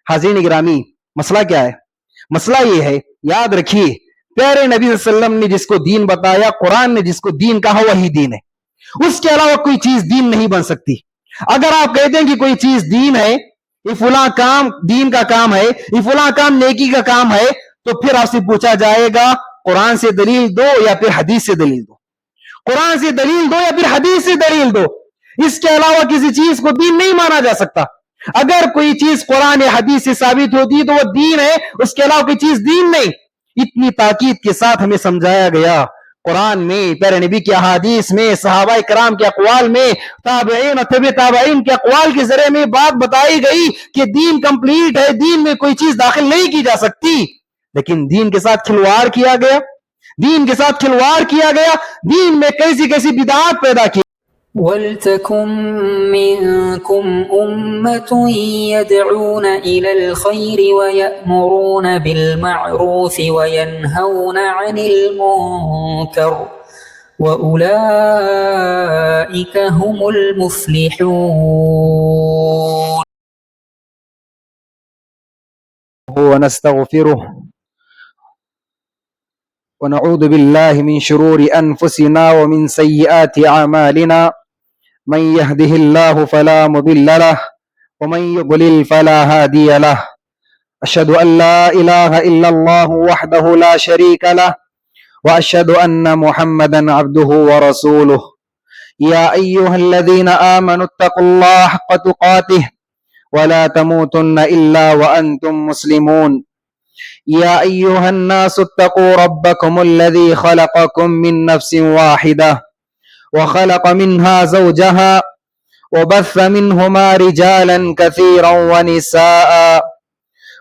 حاضرین گرامی، مسئلہ کیا ہے؟ مسئلہ یہ ہے، یاد رکھیے، پیارے نبی صلی اللہ علیہ وسلم نے جس کو دین بتایا، قرآن نے جس کو دین کہا، وہی دین ہے۔ اس کے علاوہ کوئی چیز دین نہیں بن سکتی۔ اگر آپ کہتے ہیں کہ کوئی چیز دین ہے، یہ فلاں کام دین کا کام ہے، یہ فلاں کام نیکی کا کام ہے، تو پھر آپ سے پوچھا جائے گا قرآن سے دلیل دو یا پھر حدیث سے دلیل دو، قرآن سے دلیل دو یا پھر حدیث سے دلیل دو۔ اس کے علاوہ کسی چیز کو دین نہیں مانا جا سکتا۔ اگر کوئی چیز قرآن یا حدیث سے ثابت ہوتی ہے تو وہ دین ہے، اس کے علاوہ کوئی چیز دین نہیں۔ اتنی تاکید کے ساتھ ہمیں سمجھایا گیا قرآن میں، پیارے نبی کی احادیث میں، صحابہ کرام کے اقوال میں، تابعین اور تبع تابعین کے اقوال کے ذریعے میں بات بتائی گئی کہ دین کمپلیٹ ہے، دین میں کوئی چیز داخل نہیں کی جا سکتی۔ لیکن دین کے ساتھ کھلواڑ کیا گیا، دین کے ساتھ کھلواڑ کیا گیا، دین میں کیسی کیسی بدعات پیدا کی۔ وَلْتَكُن مِّنكُمْ أُمَّةٌ يَدْعُونَ إِلَى الْخَيْرِ وَيَأْمُرُونَ بِالْمَعْرُوفِ وَيَنْهَوْنَ عَنِ الْمُنكَرِ وَأُولَئِكَ هُمُ الْمُفْلِحُونَ۔ ونستغفره ونعوذ بالله من شرور أنفسنا ومن سيئات أعمالنا، من يهده الله فلا مضل له ومن يضلل فلا هادي له، أشهد أن لا إله إلا الله وحده لا شريك له، وأشهد أن محمدا عبده ورسوله۔ يا أيها الذين آمنوا اتقوا الله حق تقاته ولا تموتن إلا وأنتم مسلمون۔ يا أيها الناس اتقوا ربكم الذي خلقكم من نفس واحدة وخلق منها زوجها وبث منهما رجالا كثيرا ونساء،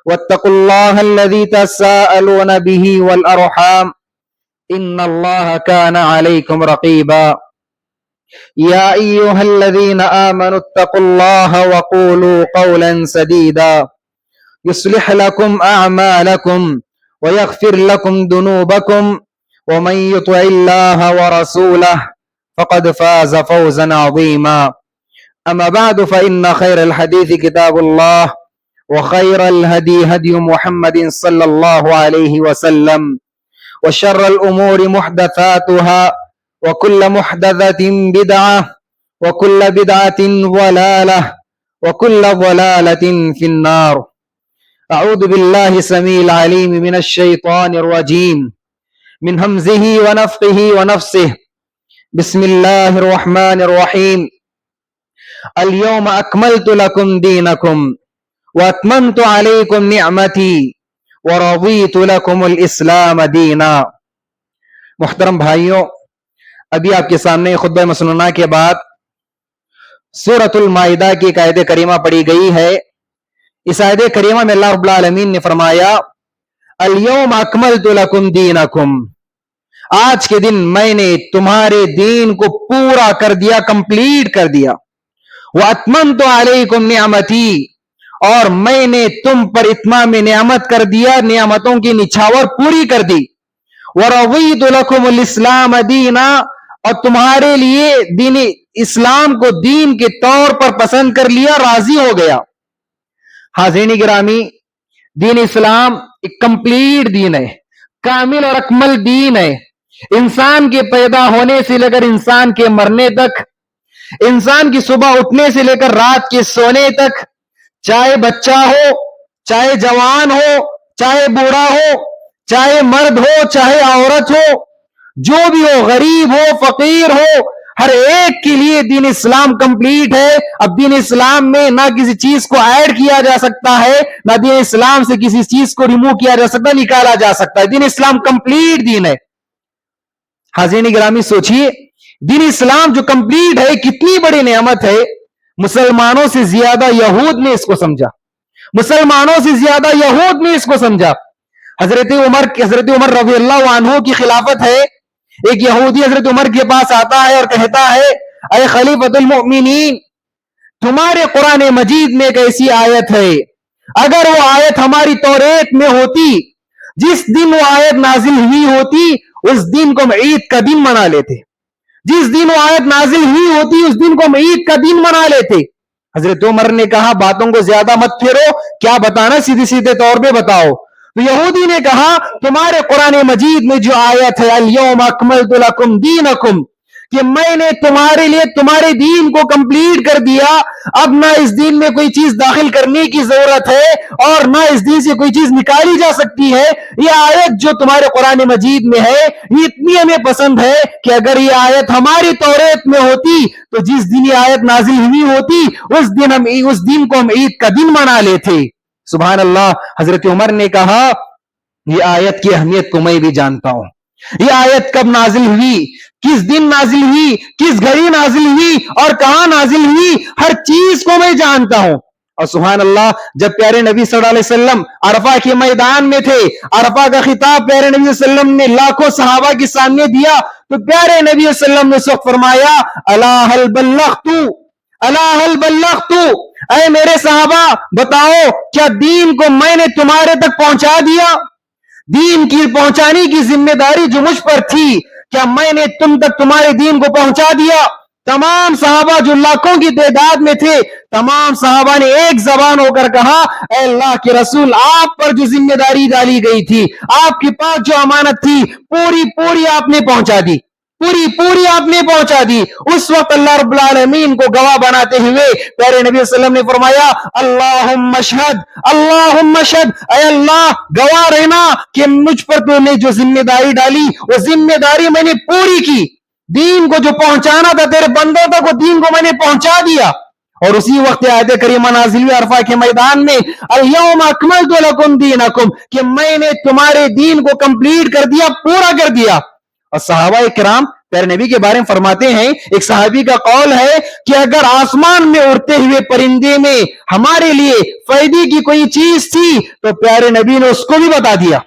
واتقوا الله الذي تساءلون به والأرحام إن الله كان عليكم رقيبا۔ يا أيها الذين آمنوا اتقوا الله وقولوا قولا سديدا يصلح لكم أعمالكم ويغفر لكم ذنوبكم، ومن يطع الله ورسوله فقد فاز فوزا عظيما۔ أما بعد فإن خير الحديث كتاب الله، وخير الهدي هدي محمد صلى الله عليه وسلم، وشر الأمور محدثاتها، وكل محدثة بدعة، وكل بدعة ضلالة، وكل ضلالة في النار۔ أعوذ بالله السميع العليم من الشيطان الرجيم، من همزه ونفخه ونفسه، بسم الله الرحمن الرحيم۔ اليوم أكملت لكم دينكم وأتممت عليكم نعمتي ورضيت لكم الإسلام دينا۔ محترم بھائیوں، ابھی آپ کے سامنے خطبہ مسنونہ کے بعد سورۃ المائدہ کی ایک آیت کریمہ پڑھی گئی ہے۔ اس آیت کریمہ میں اللہ رب العالمین نے فرمایا الیوم اکملت لکم دینکم، آج کے دن میں نے تمہارے دین کو پورا کر دیا، کمپلیٹ کر دیا۔ واتممت علیکم نعمتی، اور میں نے تم پر اتمام نعمت کر دیا، نعمتوں کی نچھاور پوری کر دی۔ ورضیت لکم الاسلام دینا، اور تمہارے لیے دین اسلام کو دین کے طور پر پسند کر لیا، راضی ہو گیا۔ حاضرین گرامی، دین اسلام ایک کمپلیٹ دین ہے، کامل اور اکمل دین ہے۔ انسان کے پیدا ہونے سے لے کر انسان کے مرنے تک، انسان کی صبح اٹھنے سے لے کر رات کے سونے تک، چاہے بچہ ہو، چاہے جوان ہو، چاہے بوڑھا ہو، چاہے مرد ہو، چاہے عورت ہو، جو بھی ہو، غریب ہو، فقیر ہو، ہر ایک کے لیے دین اسلام کمپلیٹ ہے۔ اب دین اسلام میں نہ کسی چیز کو ایڈ کیا جا سکتا ہے، نہ دین اسلام سے کسی چیز کو ریموو کیا جا سکتا، نکالا جا سکتا ہے۔ دین اسلام کمپلیٹ دین ہے۔ حاضرین گرامی سوچئے، دین اسلام جو کمپلیٹ ہے، کتنی بڑی نعمت ہے۔ مسلمانوں سے زیادہ یہود نے اس کو سمجھا، مسلمانوں سے زیادہ یہود نے اس کو سمجھا۔ حضرت عمر رضی اللہ عنہ کی خلافت ہے، ایک یہودی حضرت عمر کے پاس آتا ہے اور کہتا ہے اے خلیفۃ المؤمنین، تمہارے قرآن مجید میں ایک ایسی آیت ہے، اگر وہ آیت ہماری توریت میں ہوتی، جس دن وہ آیت نازل ہوئی ہوتی اس دن کو ہم عید کا دن منا لیتے، جس دن وہ آیت نازل ہوئی ہوتی اس دن کو ہم عید کا دن منا لیتے۔ حضرت عمر نے کہا باتوں کو زیادہ مت پھیرو, کیا بتانا سیدھے سیدھے طور پہ بتاؤ. تو یہودی نے کہا تمہارے قرآن مجید میں جو آیت ہے الیوم اکملت لکم دینکم, کہ میں نے تمہارے لیے تمہارے دین کو کمپلیٹ کر دیا, اب نہ اس دین میں کوئی چیز داخل کرنے کی ضرورت ہے اور نہ اس دین سے کوئی چیز نکالی جا سکتی ہے, یہ آیت جو تمہارے قرآن مجید میں ہے یہ اتنی ہمیں پسند ہے کہ اگر یہ آیت ہماری توریت میں ہوتی تو جس دن یہ آیت نازل ہوئی ہوتی اس دن کو ہم عید کا دن منا لیتے. سبحان اللہ. حضرت عمر نے کہا یہ آیت کی اہمیت کو میں بھی جانتا ہوں, یہ آیت کب نازل ہوئی, کس دن نازل ہوئی, کس گھڑی نازل ہوئی اور کہاں نازل ہوئی, ہر چیز کو میں جانتا ہوں. اور سبحان اللہ, جب پیارے نبی صلی اللہ علیہ وسلم عرفہ کے میدان میں تھے, عرفہ کا خطاب پیارے نبی صلی اللہ علیہ وسلم نے لاکھوں صحابہ کے سامنے دیا, تو پیارے نبی صلی اللہ علیہ وسلم نے اس وقت فرمایا الا هل بلغت, الا هل بلغت, اے میرے صحابہ بتاؤ کیا دین کو میں نے تمہارے تک پہنچا دیا, دین کی پہنچانے کی ذمہ داری جو مجھ پر تھی کیا میں نے تم تک تمہارے دین کو پہنچا دیا. تمام صحابہ جو لاکھوں کی تعداد میں تھے, تمام صحابہ نے ایک زبان ہو کر کہا اے اللہ کے رسول, آپ پر جو ذمہ داری ڈالی گئی تھی, آپ کے پاس جو امانت تھی, پوری آپ نے پہنچا دی, پوری آپ نے پہنچا دی. اس وقت اللہ رب العالمین کو گواہ بناتے ہوئے پیارے نبی صلی اللہ علیہ وسلم نے فرمایا اللہم اشہد, اللہم اشہد, اے اللہ گواہ رہنا کہ مجھ پر تو نے جو ذمہ داری ڈالی وہ ذمہ داری میں نے پوری کی, دین کو جو پہنچانا تھا تیرے بندوں تک وہ دین کو میں نے پہنچا دیا. اور اسی وقت آیت کریمہ نازل ہوئی عرفہ کے میدان میں الیوم اکملت لکم دینکم, کہ میں نے تمہارے دین کو کمپلیٹ کر دیا, پورا کر دیا. اور صحابہ کرام پیارے نبی کے بارے میں فرماتے ہیں, ایک صحابی کا قول ہے کہ اگر آسمان میں اڑتے ہوئے پرندے میں ہمارے لیے فائدے کی کوئی چیز تھی تو پیارے نبی نے اس کو بھی بتا دیا,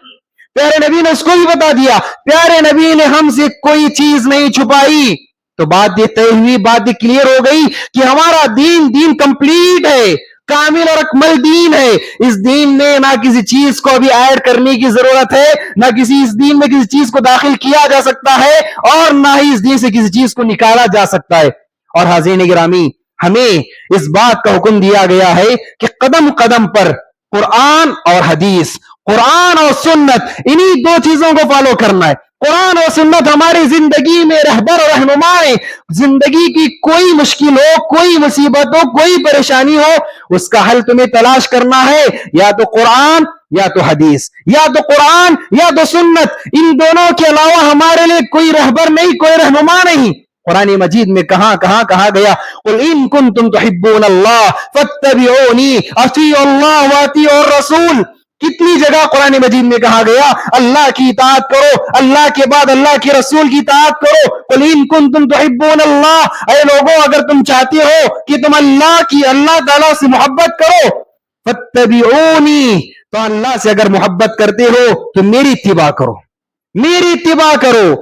پیارے نبی نے اس کو بھی بتا دیا, پیارے نبی نے ہم سے کوئی چیز نہیں چھپائی. تو بات یہ طے ہوئی, بات یہ کلیئر ہو گئی کہ ہمارا دین کمپلیٹ ہے, کامل اور اکمل دین ہے. اس دین میں نہ کسی چیز کو ابھی ایڈ کرنے کی ضرورت ہے, نہ اس دین میں کسی چیز کو داخل کیا جا سکتا ہے, اور نہ ہی اس دین سے کسی چیز کو نکالا جا سکتا ہے. اور حاضرین گرامی, ہمیں اس بات کا حکم دیا گیا ہے کہ قدم قدم پر قرآن اور حدیث, قرآن اور سنت, انہی دو چیزوں کو فالو کرنا ہے. قرآن اور سنت ہماری زندگی میں رہبر اور رہنما ہے. زندگی کی کوئی مشکل ہو, کوئی مصیبت ہو, کوئی پریشانی ہو, اس کا حل تمہیں تلاش کرنا ہے یا تو قرآن یا تو حدیث, یا تو قرآن یا تو سنت. ان دونوں کے علاوہ ہمارے لیے کوئی رہبر نہیں, کوئی رہنما نہیں. قرآن مجید میں کہاں کہا گیا قل ان کنتم تحبون اللہ فاتبعونی, اطیعوا اللہ واطیعوا الرسول. کتنی جگہ قرآن مجید میں کہا گیا اللہ کی اطاعت کرو, اللہ کے بعد اللہ کے رسول کی اطاعت کرو. قل ان کنتم تحبون اللہ, اے لوگوں اگر تم چاہتے ہو کہ تم اللہ تعالیٰ سے محبت کرو, فاتبعونی, تو اللہ سے اگر محبت کرتے ہو تو میری اتباع کرو, میری اتباع کرو.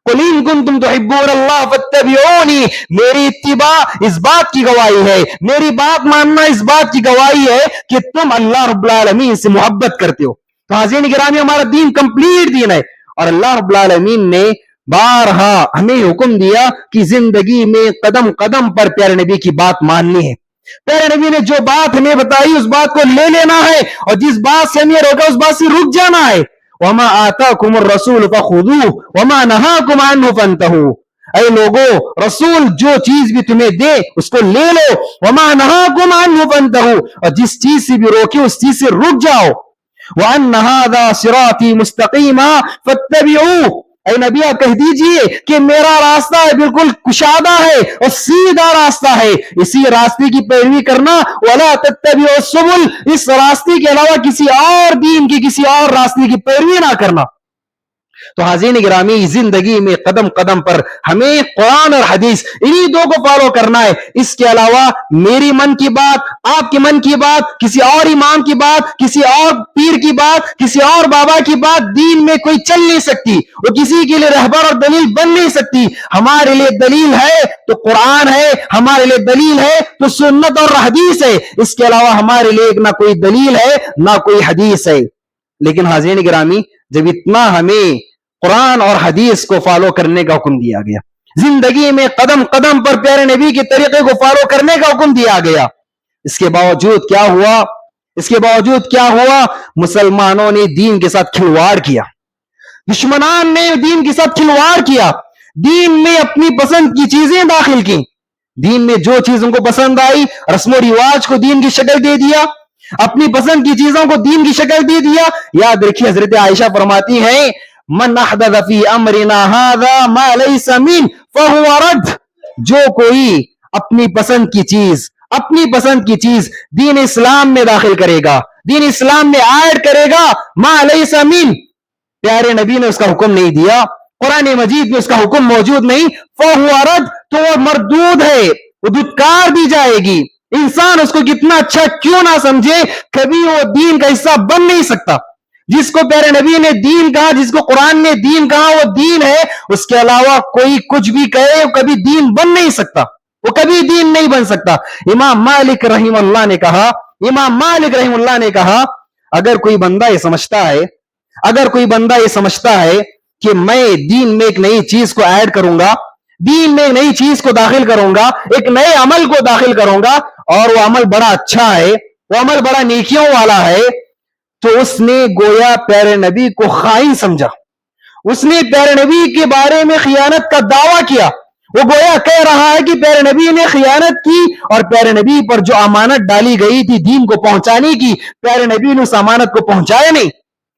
قل ان کنتم تحبون اللہ فاتبعونی, میری اتباع اس بات کی گواہی ہے, میری بات ماننا اس بات کی گواہی ہے کہ تم اللہ رب العالمین سے محبت کرتے ہو. تو حاضرین گرامی, ہمارا دین کمپلیٹ دین ہے, اور اللہ رب العالمین نے بارہا ہمیں حکم دیا کہ زندگی میں قدم قدم پر پیارے نبی کی بات ماننی ہے. پیارے نبی نے جو بات ہمیں بتائی اس بات کو لے لینا ہے, اور جس بات سے ہمیں روکا اس بات سے رک جانا ہے. وما آتاکم الرسول فخذوہ وما نہاکم عنہ فانتہوا, اے لوگو رسول جو چیز بھی تمہیں دے اس کو لے لو, وما نہاکم عنہ فانتہوا, اور جس چیز سے بھی روکے اس چیز سے رک جاؤ. وان ھذا صراطی مستقیما فاتبعوہ, اے نبی آپ کہہ دیجئے کہ میرا راستہ ہے بالکل کشادہ ہے اور سیدھا راستہ ہے, اسی راستے کی پیروی کرنا. ولا تتبعوا السبل, اس راستے کے علاوہ کسی اور دین کی, کسی اور راستے کی پیروی نہ کرنا. تو حاضرین گرامی, زندگی میں قدم قدم پر ہمیں قرآن اور حدیث انہی دو کو فالو کرنا ہے. اس کے علاوہ میری من کی بات, آپ کے من کی بات, کسی اور امام کی بات, کسی اور پیر کی بات, کسی اور بابا کی بات دین میں کوئی چل نہیں سکتی, وہ کسی کے لیے رہبر اور دلیل بن نہیں سکتی. ہمارے لیے دلیل ہے تو قرآن ہے, ہمارے لیے دلیل ہے تو سنت اور حدیث ہے. اس کے علاوہ ہمارے لیے نہ کوئی دلیل ہے نہ کوئی حدیث ہے. لیکن حاضرین گرامی, جب اتنا ہمیں قرآن اور حدیث کو فالو کرنے کا حکم دیا گیا, زندگی میں قدم قدم پر پیارے نبی کے طریقے کو فالو کرنے کا حکم دیا گیا, اس کے باوجود کیا ہوا؟ اس کے باوجود کیا ہوا؟ مسلمانوں نے دین کے ساتھ کھلواڑ کیا، دشمنان نے دین کے ساتھ کھلواڑ کیا، دین میں اپنی پسند کی چیزیں داخل کی، دین میں جو چیز ان کو پسند آئی رسم و رواج کو دین کی شکل دے دیا، اپنی پسند کی چیزوں کو دین کی شکل دے دیا۔ یاد رکھیے حضرت عائشہ فرماتی ہیں من احدث فی امرنا ھذا ما لیس من فهو رد، جو کوئی اپنی پسند کی چیز دین اسلام میں داخل کرے گا، دین اسلام میں ایڈ کرے گا، ما لیس من، پیارے نبی نے اس کا حکم نہیں دیا، قرآن مجید میں اس کا حکم موجود نہیں، فهو رد، تو وہ مردود ہے، وہ دھتکار دی جائے گی۔ انسان اس کو کتنا اچھا کیوں نہ سمجھے، کبھی وہ دین کا حصہ بن نہیں سکتا۔ جس کو پیارے نبی نے دین کہا، جس کو قرآن نے دین کہا، وہ دین ہے، اس کے علاوہ کوئی کچھ بھی کہے وہ کبھی دین بن نہیں سکتا، وہ کبھی دین نہیں بن سکتا۔ امام مالک رحمہ اللہ نے کہا اگر کوئی بندہ یہ سمجھتا ہے کہ میں دین میں ایک نئی چیز کو ایڈ کروں گا، دین میں ایک نئی چیز کو داخل کروں گا، ایک نئے عمل کو داخل کروں گا، اور وہ عمل بڑا اچھا ہے، وہ عمل بڑا نیکیوں والا ہے، تو اس نے گویا پیارے نبی کو خائن سمجھا، اس نے پیارے نبی کے بارے میں خیانت کا دعویٰ کیا۔ وہ گویا کہہ رہا ہے کہ پیارے نبی نے خیانت کی، اور پیارے نبی پر جو امانت ڈالی گئی تھی دین کو پہنچانے کی، پیارے نبی نے اس امانت کو پہنچایا نہیں،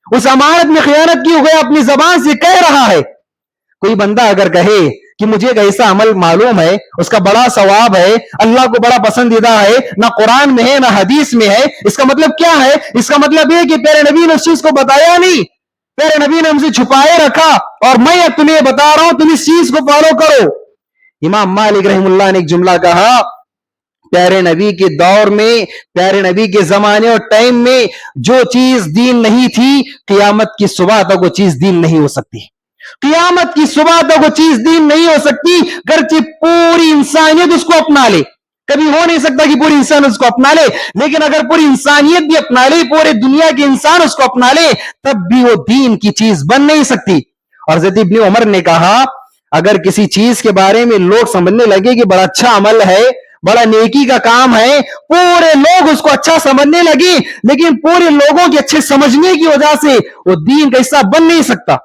اس امانت میں خیانت کی، ہو گیا اپنی زبان سے کہہ رہا ہے۔ کوئی بندہ اگر کہے کہ مجھے ایک ایسا عمل معلوم ہے، اس کا بڑا ثواب ہے، اللہ کو بڑا پسندیدہ ہے، نہ قرآن میں ہے نہ حدیث میں ہے، اس کا مطلب کیا ہے؟ اس کا مطلب یہ کہ پیارے نبی نے اس چیز کو بتایا نہیں، پیارے نبی نے ہم سے چھپائے رکھا، اور میں اب تمہیں بتا رہا ہوں، تم اس چیز کو فالو کرو۔ امام مالک رحم اللہ نے ایک جملہ کہا، پیارے نبی کے دور میں، پیارے نبی کے زمانے اور ٹائم میں جو چیز دین نہیں تھی، قیامت کی صبح تک وہ چیز دین نہیں ہو سکتی، قیامت کی صبح تک وہ چیز دین نہیں ہو سکتی، گرچہ پوری انسانیت اس کو اپنا لے۔ کبھی ہو نہیں سکتا کہ پوری انسان اس کو اپنا لے، لیکن اگر پوری انسانیت بھی اپنا لے، پورے دنیا کے انسان اس کو اپنا لے، تب بھی وہ دین کی چیز بن نہیں سکتی۔ اور حضرت ابن عمر نے کہا اگر کسی چیز کے بارے میں لوگ سمجھنے لگے کہ بڑا اچھا عمل ہے، بڑا نیکی کا کام ہے، پورے لوگ اس کو اچھا سمجھنے لگے، لیکن پورے لوگوں کے اچھے سمجھنے کی وجہ سے وہ دین کا حصہ بن نہیں سکتا۔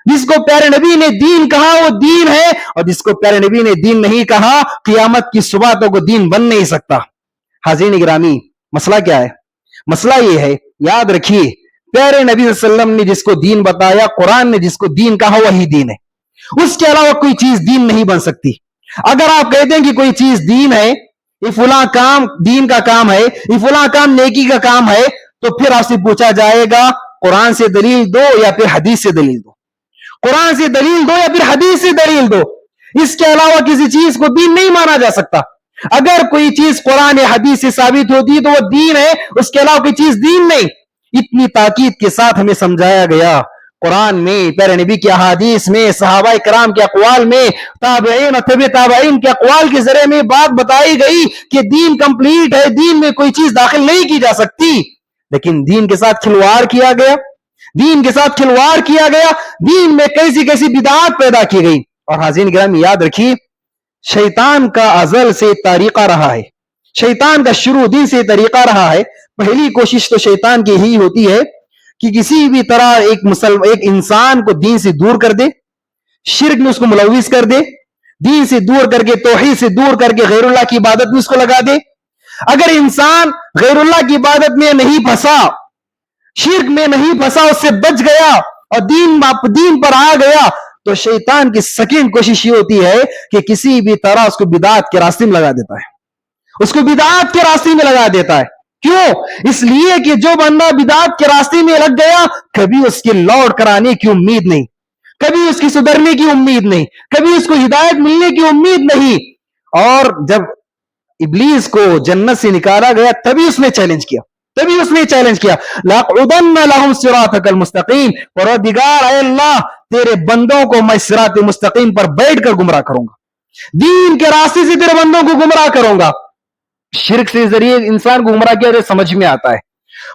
جس کو پیارے نبی نے دین کہا وہ دین ہے، اور جس کو پیارے نبی نے دین نہیں کہا، قیامت کی صبح تک وہ دین بن نہیں سکتا۔ حاضرین گرامی، مسئلہ کیا ہے؟ مسئلہ یہ ہے، یاد رکھیے پیارے نبی صلی اللہ علیہ وسلم نے جس کو دین بتایا، قرآن نے جس کو دین کہا، وہی دین ہے، اس کے علاوہ کوئی چیز دین نہیں بن سکتی۔ اگر آپ کہتے ہیں کہ کوئی چیز دین ہے، یہ فلاں کام دین کا کام ہے، یہ فلاں کام نیکی کا کام ہے، تو پھر آپ سے پوچھا جائے گا قرآن سے دلیل دو یا پھر حدیث سے دلیل دو، قرآن سے دلیل دو یا پھر حدیث سے دلیل دو، اس کے علاوہ کسی چیز کو دین نہیں مانا جا سکتا۔ اگر کوئی چیز قرآن یا حدیث سے ثابت ہوتی ہے تو وہ دین ہے، اس کے علاوہ کوئی چیز دین نہیں۔ اتنی تاکید کے ساتھ ہمیں سمجھایا گیا، قرآن میں، پیارے نبی کی احادیث میں، صحابہ کرام کے اقوال میں، تابعین اور تبع تابعین کے اقوال کے ذریعے میں بات بتائی گئی کہ دین کمپلیٹ ہے، دین میں کوئی چیز داخل نہیں کی جا سکتی، لیکن دین کے ساتھ کھلواڑ کیا گیا، دین کے ساتھ کھلواڑ کیا گیا، دین میں کیسی کیسی بدعات پیدا کی گئی۔ اور حاضرین گرامی یاد رکھیے، شیطان کا ازل سے طریقہ رہا ہے، شیطان کا شروع دن سے طریقہ رہا ہے۔ پہلی کوشش تو شیطان کی ہی ہوتی ہے کہ کسی بھی طرح ایک انسان کو دین سے دور کر دے، شرک میں اس کو ملوث کر دے، دین سے دور کر کے، توحید سے دور کر کے غیر اللہ کی عبادت میں اس کو لگا دے۔ اگر انسان غیر اللہ کی عبادت میں نہیں پھنسا، شرک میں نہیں پھنسا، اس سے بچ گیا اور دین پر آ گیا، تو شیطان کی سیکنڈ کوشش یہ ہوتی ہے کہ کسی بھی طرح اس کو بدعات کے راستے میں لگا دیتا ہے، اس کو بدعات کے راستے میں لگا دیتا ہے۔ کیوں؟ اس لیے کہ جو بندہ بدعات کے راستے میں لگ گیا، کبھی اس کے لوٹ کر آنے کی امید نہیں، کبھی اس کی سدھرنے کی امید نہیں، کبھی اس کو ہدایت ملنے کی امید نہیں۔ اور جب ابلیس کو جنت سے نکالا گیا تبھی اس نے چیلنج کیا، لَأَقْعُدَنَّ لَهُمْ صِرَاطَكَ الْمُسْتَقِيمَ، پروردگار اے اللہ تیرے بندوں کو میں صراط مستقیم پر بیٹھ کر گمراہ کروں گا، دین کے راستے سے تیرے بندوں کو گمراہ کروں گا۔ شرک سے ذریعے انسان کو گمراہ کیا سمجھ میں آتا ہے،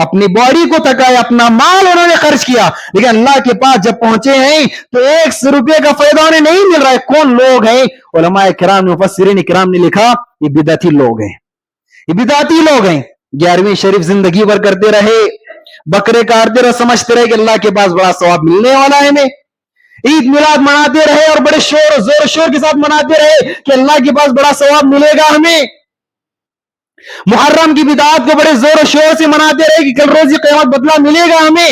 اپنی باڈی کو تھکایا, اپنا مال انہوں نے خرچ کیا, لیکن اللہ کے پاس جب پہنچے ہیں تو 1 روپے کا فائدہ انہیں نہیں مل رہا ہے. کون لوگ ہیں؟ علماء کرام نے, مفسرین کرام نے لکھا یہ بدعتی لوگ ہیں, یہ بدعتی لوگ ہیں. 11ویں شریف زندگی بھر کرتے رہے, بکرے کاٹتے رہے, سمجھتے رہے کہ اللہ کے پاس بڑا ثواب ملنے والا ہے ہمیں. عید میلاد مناتے رہے اور بڑے شور و زور شور کے ساتھ مناتے رہے کہ اللہ کے پاس بڑا ثواب ملے گا ہمیں. محرم کی بدعات کو بڑے زور و شور سے مناتے رہے کہ کل روز قیامت بدلہ ملے گا ہمیں.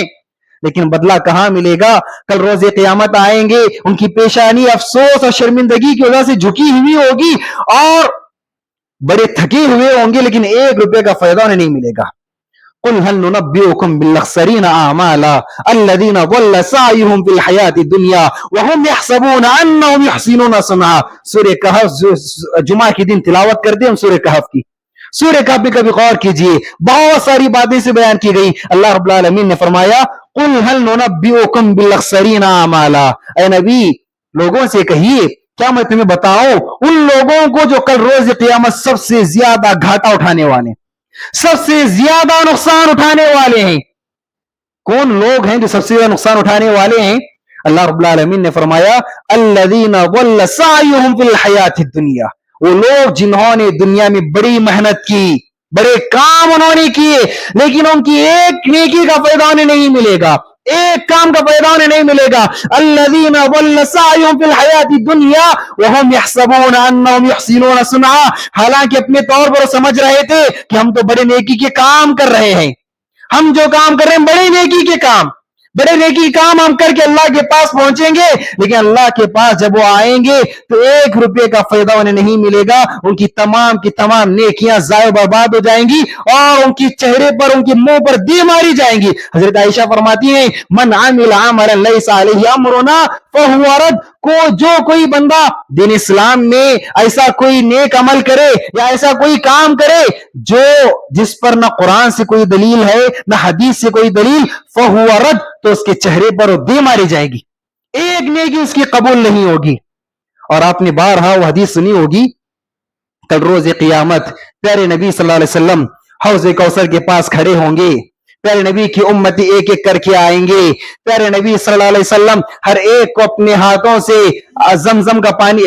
لیکن بدلہ کہاں ملے گا؟ کل روز قیامت آئیں گے, ان کی پیشانی افسوس اور شرمندگی کی وجہ سے جھکی ہوئی ہوگی اور بڑے تھکے ہوئے ہوں گے, لیکن 1 روپے کا فائدہ انہیں نہیں ملے گا. قل هل ننبئكم بالاخسرين اعمالا الذين ضل سعيهم في الحياه الدنيا وهم يحسبون انهم يحسنون صنعا. سورہ کہف جمعہ کے دن تلاوت کرتے ہیں ہم سورہ کہف کی. سورہ کہف پہ کبھی غور کیجئے, بہت ساری باتیں سے بیان کی گئی. اللہ رب العالمین نے فرمایا قل هل ننبئكم بالاخسرين اعمالا, اے نبی لوگوں سے کہیے کیا میں تمہیں بتاؤں ان لوگوں کو جو کل روز قیامت سب سے زیادہ گھاٹا اٹھانے والے, سب سے زیادہ نقصان اٹھانے والے ہیں. کون لوگ ہیں جو سب سے زیادہ نقصان اٹھانے والے ہیں؟ اللہ رب العالمین نے فرمایا الذین ضل سعیہم فی الحیاۃ الدنیا, وہ لوگ جنہوں نے دنیا میں بڑی محنت کی, بڑے کام انہوں نے کیے, لیکن ان کی ایک نیکی کا فائدہ انہیں نہیں ملے گا, ایک کام کا فائدہ انہیں نہیں ملے گا. الذین ضل سعیہم فی الحیاۃ الدنیا وہم یحسبون انہم یحسنون صنعا, حالانکہ اپنے طور پر سمجھ رہے تھے کہ ہم تو بڑے نیکی کے کام کر رہے ہیں, ہم جو کام کر رہے ہیں بڑے نیکی کے کام, بڑے نیکی کام ہم کر کے اللہ کے پاس پہنچیں گے, لیکن اللہ کے پاس جب وہ آئیں گے تو 1 روپے کا فائدہ انہیں نہیں ملے گا. ان کی تمام نیکیاں ضائع برباد ہو جائیں گی اور ان کی چہرے پر, ان کے منہ پر دی ماری جائیں گی. حضرت عائشہ فرماتی ہیں من عمل عملا لیس علیہ امرنا فہو رد, کو جو کوئی بندہ دین اسلام میں ایسا کوئی نیک عمل کرے یا ایسا کوئی کام کرے جو جس پر نہ قرآن سے کوئی دلیل ہے نہ حدیث سے کوئی دلیل, فہو رد, تو اس کے چہرے پر دے ماری جائے گی, ایک نیکی اس کی قبول نہیں ہوگی. اور آپ نے بارہا وہ حدیث سنی ہوگی, کل روز قیامت پیارے نبی صلی اللہ علیہ وسلم حوض کوثر کے پاس کھڑے ہوں گے, پیارے نبی کی امتی ایک ایک کر کے آئیں گے, پیارے نبی صلی اللہ علیہ وسلم ہر ایک کو اپنے ہاتھوں سے زمزم کا پانی,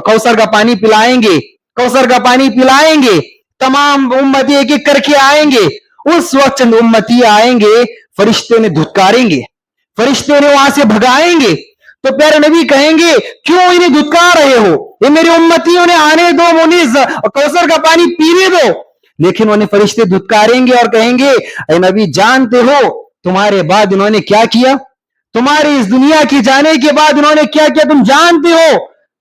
کوثر کا پانی پلائیں گے, کوثر کا پانی پلائیں گے, تمام امتی ایک ایک کر کے آئیں گے. اس وقت چند امتی آئیں گے, فرشتے نے دھتکاریں گے, فرشتے نے وہاں سے بھگائیں گے, تو پیارے نبی کہیں گے کیوں انہیں دھتکار رہے ہو, یہ میرے امتیوں نے آنے دو, انہیں کوثر کا پانی پینے دو. لیکن انہیں فرشتے دھتکاریں گے اور کہیں گے اے نبی جانتے ہو تمہارے بعد انہوں نے کیا کیا, تمہاری اس دنیا کی جانے کے بعد انہوں نے کیا کیا تم جانتے ہو.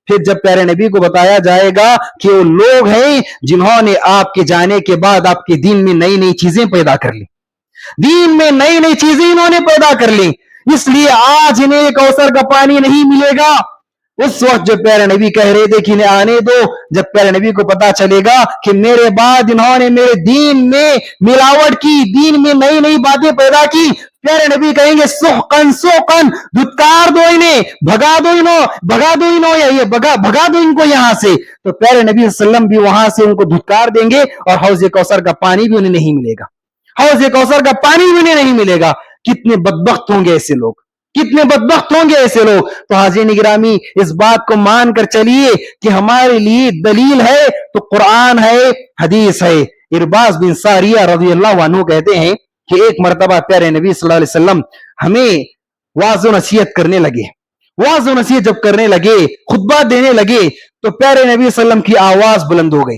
پھر جب پیارے نبی کو بتایا جائے گا کہ وہ لوگ ہیں جنہوں نے آپ کے جانے کے بعد آپ کے دین میں نئی نئی چیزیں پیدا کر لی, دین میں نئی نئی چیزیں انہوں نے پیدا کر لی, اس لیے آج انہیں کوثر کا پانی نہیں ملے گا. اس وقت جو پیارے نبی کہہ رہے تھے کہ انہیں آنے دو, جب پیارے نبی کو پتا چلے گا کہ میرے بعد انہوں نے میرے دین میں ملاوٹ کی, دین میں نئی نئی باتیں پیدا کی, پیارے نبی کہیں گے سحقن سحقن, دھتکار دو انہیں, بھگا دو انہوں یا یہ بھگا دو ان کو یہاں سے. تو پیارے نبی صلی اللہ علیہ وسلم بھی وہاں سے ان کو دھتکار دیں گے اور حوض کوثر کا پانی بھی انہیں نہیں ملے گا, حوض کوثر کا پانی بھی انہیں نہیں ملے گا. کتنے بدبخت ہوں گے ایسے لوگ, کتنے بدبخت ہوں گے ایسے لوگ. تو حاضرین گرامی اس بات کو مان کر چلیے کہ ہمارے لیے دلیل ہے تو قرآن ہے, حدیث ہے. ارباز بن ساریہ رضی اللہ عنہ کہتے ہیں کہ ایک مرتبہ پیارے نبی صلی اللہ علیہ وسلم ہمیں واعظ و نصیحت کرنے لگے, واعظ و نصیحت جب کرنے لگے, خطبہ دینے لگے, تو پیارے نبی صلی اللہ علیہ وسلم کی آواز بلند ہو گئی,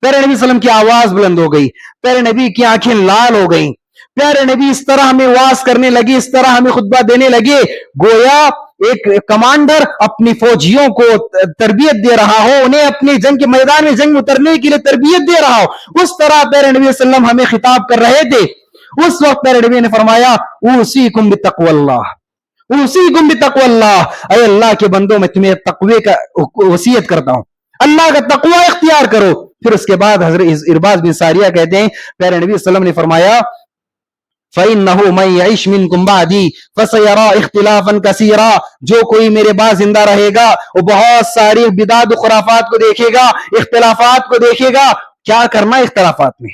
پیارے نبی صلی اللہ علیہ وسلم کی آواز بلند ہو گئی, پیارے نبی کی آنکھیں لال ہو گئیں, پیارے نبی اس طرح ہمیں واعظ کرنے لگے, اس طرح ہمیں خطبہ دینے لگے گویا ایک کمانڈر اپنی فوجیوں کو تربیت دے رہا ہو, انہیں اپنے جنگ کے میدان میں جنگ اترنے کے لیے تربیت دے رہا ہو. اس طرح پیارے نبی صلی اللہ علیہ وسلم ہمیں خطاب کر رہے تھے. اس وقت پیارے نبی نے فرمایا اوصیکم بتقوی اللہ, اوصیکم بتقوی اللہ, اے اللہ کے بندوں میں تمہیں تقوی کا وصیت کرتا ہوں, اللہ کا تقوی اختیار کرو. پھر اس کے بعد حضرت ارباز بن ساریہ کہتے ہیں پیارے نبی صلی اللہ علیہ وسلم نے فرمایا فَإِنَّهُ مَن يَعِشْ مِنكُم بَعْدِي فَسَيَرَىٰ اخْتِلَافًا كَثِيرًا, جو کوئی میرے بعد زندہ رہے گا وہ بہت ساری بدعت و خرافات کو دیکھے گا, اختلافات کو دیکھے گا. کیا کرنا اختلافات میں,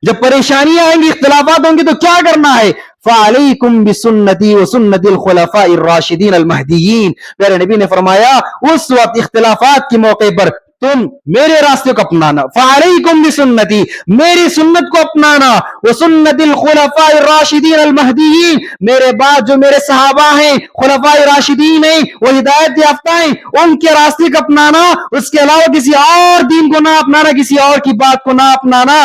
جب پریشانیاں آئیں گی، اختلافات ہوں گے تو کیا کرنا ہے؟ فَعَلَيْكُمْ بِسُنَّتِي وَسُنَّتِ الْخُلَفَاءِ الرَّاشِدِينَ الْمَهْدِيِّينَ۔ پیارے نبی نے فرمایا اس وقت اختلافات کے موقع پر تم میرے راستے کو اپنانا، فَعَلَيْكُمْ بِسُنَّتِي، میری سنت کو اپنانا، وَسُنَّتِ الْخُلَفَاءِ الرَّاشِدِينَ الْمَهْدِيِّينَ، میرے بعد جو میرے صحابہ ہیں، خلفاء راشدین ہیں، وہ ہدایت یافتہ ہیں، ان کے راستے کو اپنانا، اس کے علاوہ کسی اور دین کو نہ اپنانا، کسی اور کی بات کو نہ اپنانا۔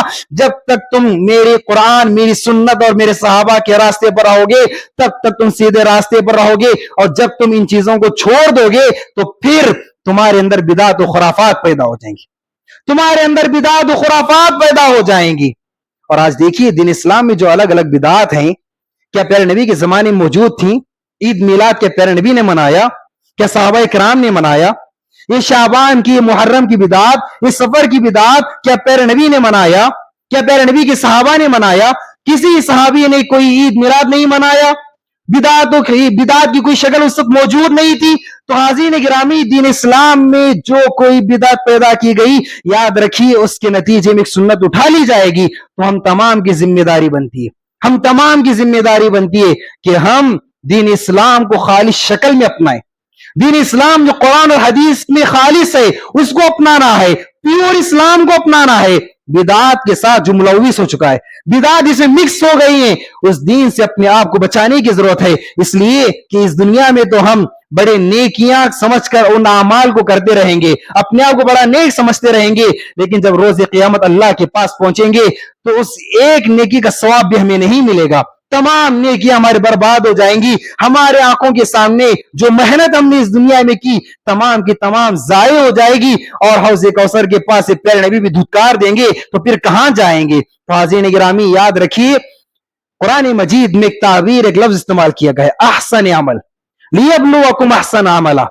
جب تک تم میرے قرآن، میری سنت اور میرے صحابہ کے راستے پر رہو گے تب تک تم سیدھے راستے پر رہو گے، اور جب تم ان چیزوں کو چھوڑ دو گے تو پھر تمہارے اندر بدعت و خرافات پیدا ہو جائیں گی، تمہارے اندر بدعت و خرافات پیدا ہو جائیں گی۔ اور آج دیکھیے دین اسلام میں جو الگ الگ بدعات ہیں، کیا پیارے نبی کے زمانے میں موجود تھیں؟ عید میلاد کیا پیارے نبی نے منایا؟ کیا صحابہ کرام نے منایا؟ یہ شعبان کی، یہ محرم کی بدعات، یہ سفر کی بدعات کیا پیارے نبی نے منایا؟ کیا پیارے نبی کے صحابہ نے منایا؟ کسی صحابی نے کوئی عید میلاد نہیں منایا، بدعات کی کوئی شکل اس وقت موجود نہیں تھی۔ تو حاضرین گرامی، دین اسلام میں جو کوئی بدعت پیدا کی گئی، یاد رکھیے اس کے نتیجے میں ایک سنت اٹھا لی جائے گی، تو ہم تمام کی ذمہ داری بنتی ہے، ہم تمام کی ذمہ داری بنتی ہے کہ ہم دین اسلام کو خالص شکل میں اپنائیں۔ دین اسلام جو قرآن اور حدیث میں خالص ہے اس کو اپنانا ہے، پیور اسلام کو اپنانا ہے۔ بدعات کے ساتھ جو ملوث ہو چکا ہے، بدعات اس میں مکس ہو گئی ہیں، اس دین سے اپنے آپ کو بچانے کی ضرورت ہے، اس لیے کہ اس دنیا میں تو ہم بڑے نیکیاں سمجھ کر ان اعمال کو کرتے رہیں گے، اپنے آپ کو بڑا نیک سمجھتے رہیں گے، لیکن جب روز قیامت اللہ کے پاس پہنچیں گے تو اس ایک نیکی کا ثواب بھی ہمیں نہیں ملے گا، تمام نیکیاں ہمارے برباد ہو جائیں گی، ہمارے آنکھوں کے سامنے جو محنت ہم نے اس دنیا میں کی تمام کی تمام ضائع ہو جائے گی، اور حوض کوثر کے پاس سے پیارے نبی بھی دھتکار دیں گے تو پھر کہاں جائیں گے؟ تو حاضرین گرامی یاد رکھیے، قرآن مجید میں ایک تعبیر، ایک لفظ استعمال کیا گیا ہے، احسن عمل، لیبلوکم احسن عملا۔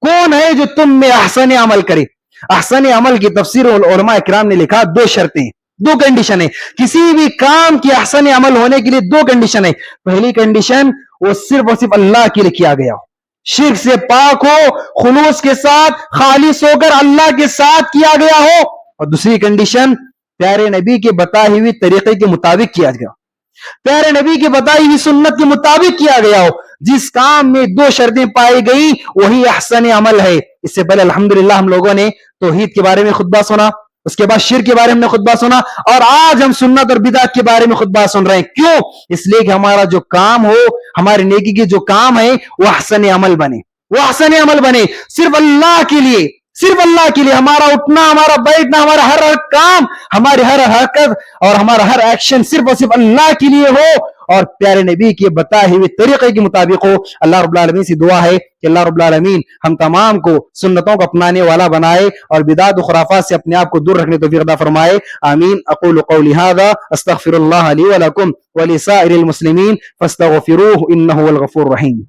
کون ہے جو تم میں احسن عمل کرے؟ احسن عمل کی تفسیر علماء کرام نے لکھا دو شرطیں، دو کنڈیشن ہے، کسی بھی کام کی احسن عمل ہونے کے لیے دو کنڈیشن ہے۔ پہلی کنڈیشن وہ صرف اور صرف اللہ کے لیے کیا گیا ہو، شرک سے پاک ہو، خلوص کے ساتھ خالص ہو کر اللہ کے ساتھ کیا گیا ہو، اور دوسری کنڈیشن پیارے نبی کے بتائی ہوئی طریقے کے مطابق کیا گیا، پیارے نبی کی بتائی ہوئی سنت کے مطابق کیا گیا ہو۔ جس کام میں دو شرطیں پائی گئی وہی احسن عمل ہے۔ اس سے پہلے الحمدللہ ہم لوگوں نے توحید کے بارے میں خطبہ سنا، اس کے بعد شرک کے بارے میں ہم نے خطبہ سنا، اور آج ہم سنت اور بدعت کے بارے میں خطبہ سن رہے ہیں۔ کیوں؟ اس لیے کہ ہمارا جو کام ہو، ہمارے نیکی کے جو کام ہے وہ احسن عمل بنے، وہ احسن عمل بنے، صرف اللہ کے لیے، صرف اللہ کے لیے ہمارا اٹھنا، ہمارا بیٹھنا، ہمارا ہر کام، ہماری ہر حرکت اور ہمارا ہر ایکشن صرف اور صرف اللہ کے لیے ہو، اور پیارے نبی کے بتائے ہوئے طریقے کے مطابق ہو۔ اللہ رب العالمین سے دعا ہے کہ اللہ رب العالمین ہم تمام کو سنتوں کو اپنانے والا بنائے اور بدعات و خرافات سے اپنے آپ کو دور رکھنے توفیق عطا فرمائے، آمین۔ اقول قولی ھذا استغفر اللہ لی ولکم ولسائر المسلمین فاستغفروہ انہ هو الغفور الرحیم۔